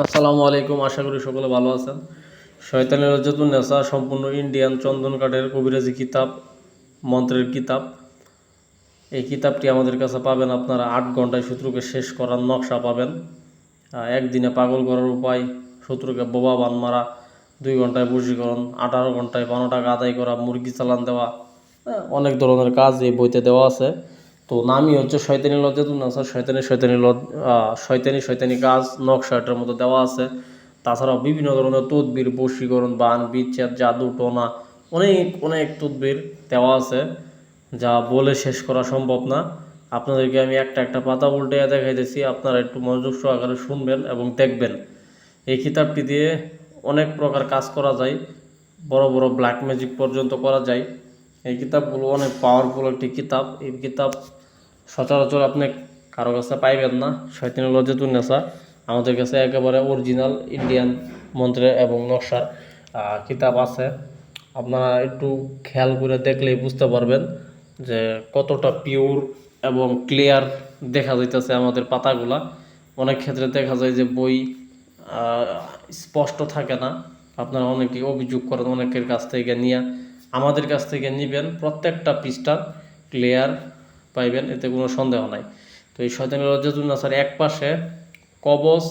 আসসালামু আলাইকুম, আশা করি সকলে ভালো আছেন। শয়তানের রজ্জাতুন নেসা সম্পূর্ণ ইন্ডিয়ান চন্দন কাঠের কবিরাজি কিতাব, মন্ত্রের কিতাব। এই কিতাবটি আমাদের কাছে পাবেন আপনারা 8 ঘন্টায় শত্রুকে শেষ করার নকশা পাবেন। একদিনে পাগল করার উপায়, শত্রুকে বোবা বান মারা, 2 ঘন্টায় বশীকরণ, 18 ঘন্টায় 12 টাকা আদায় করা, মুরগি চালান দেওয়া, অনেক ধরনের কাজ এই বইতে দেওয়া আছে। তো নামই হচ্ছে শয়তানি লজ্জাতুন নাসার, শয়তানি শয়তানি কাজ নকশা এটার মধ্যে দেওয়া আছে। তাছাড়াও বিভিন্ন ধরনের তদবির, বশীকরণ, বান, বিচ্ছেদ, জাদু, টোনা, অনেক অনেক তদবির দেওয়া আছে, যা বলে শেষ করা সম্ভব না। আপনাদেরকে আমি একটা একটা পাতা উল্টে দেখাইতেছি, আপনারা একটু মনোযোগ সহকারে শুনবেন এবং দেখবেন। এই কিতাবটি দিয়ে অনেক প্রকার কাজ করা যায়, বড় বড় ব্ল্যাক ম্যাজিক পর্যন্ত করা যায়। এই কিতাবগুলো অনেক পাওয়ারফুল একটি কিতাব। এই কিতাব সচরাচর আপনি কারো কাছে পাইবেন না। শয়তানি লজ্জাতুন নেসা আমাদের কাছে একেবারে অরিজিনাল ইন্ডিয়ান মন্ত্রের এবং নকশার কিতাব আছে। আপনারা একটু খেয়াল করে দেখলেই বুঝতে পারবেন যে কতটা পিওর এবং ক্লিয়ার দেখা যাইতেছে আমাদের পাতাগুলা। অনেক ক্ষেত্রে দেখা যায় যে বই স্পষ্ট থাকে না। আপনারা অনেকে অভিযোগ করেন অনেকের কাছ থেকে নিয়ে, আমাদের কাছ থেকে নেবেন, প্রত্যেকটা পৃষ্ঠা ক্লিয়ার পাইবেন, এতে কোনো সন্দেহ নাই। তো এই শয়তানি লজ্জাতুন নাসার এক পাশে কবচ,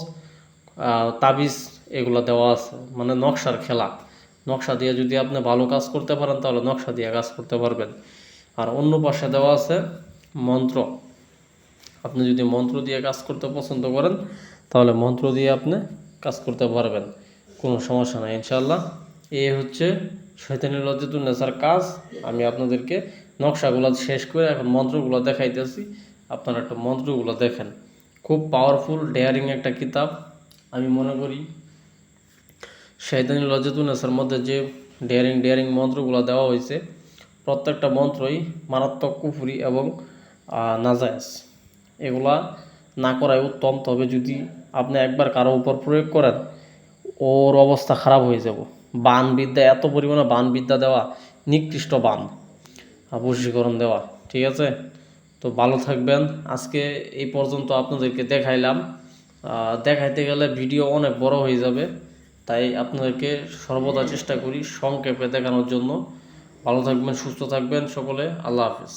তাবিজ এগুলো দেওয়া আছে, মানে নকশার খেলা। নকশা দিয়ে যদি আপনি ভালো কাজ করতে পারেন তাহলে নকশা দিয়ে কাজ করতে পারবেন। আর অন্য পাশে দেওয়া আছে মন্ত্র। আপনি যদি মন্ত্র দিয়ে কাজ করতে পছন্দ করেন তাহলে মন্ত্র দিয়ে আপনি কাজ করতে পারবেন, কোনো সমস্যা নাই ইনশাল্লাহ। এই হচ্ছে শয়তানি লজ্জাতুন নেসার কাজ। আমি আপনাদেরকে নকশাগুলো শেষ করে এখন মন্ত্রগুলো দেখাইতেছি, আপনারা একটু মন্ত্রগুলো দেখেন। খুব পাওয়ারফুল ডেয়ারিং একটা কিতাব। আমি মনে করি শয়তানি লজ্জাতুন নেসার মধ্যে যে ডেয়ারিং ডেয়ারিং মন্ত্রগুলো দেওয়া হয়েছে, প্রত্যেকটা মন্ত্রই মারাত্মক কুফরি এবং নাজায়েজ। এগুলা না করাই উত্তম। তবে যদি আপনি একবার কারো উপর প্রয়োগ করেন, ওর অবস্থা খারাপ হয়ে যাব। বান বিদ্যা, এত পরিমাণে বান বিদ্যা দেওয়া, নিকৃষ্ট বান, বশীকরণ দেওয়া, ঠিক আছে? তো ভালো থাকবেন। আজকে এই পর্যন্ত আপনাদেরকে দেখাইলাম। দেখাইতে গেলে ভিডিও অনেক বড় হয়ে যাবে, তাই আপনাদেরকে সর্বদা চেষ্টা করি সংক্ষেপে দেখানোর জন্য। ভালো থাকবেন, সুস্থ থাকবেন সকলে। আল্লাহ হাফেজ।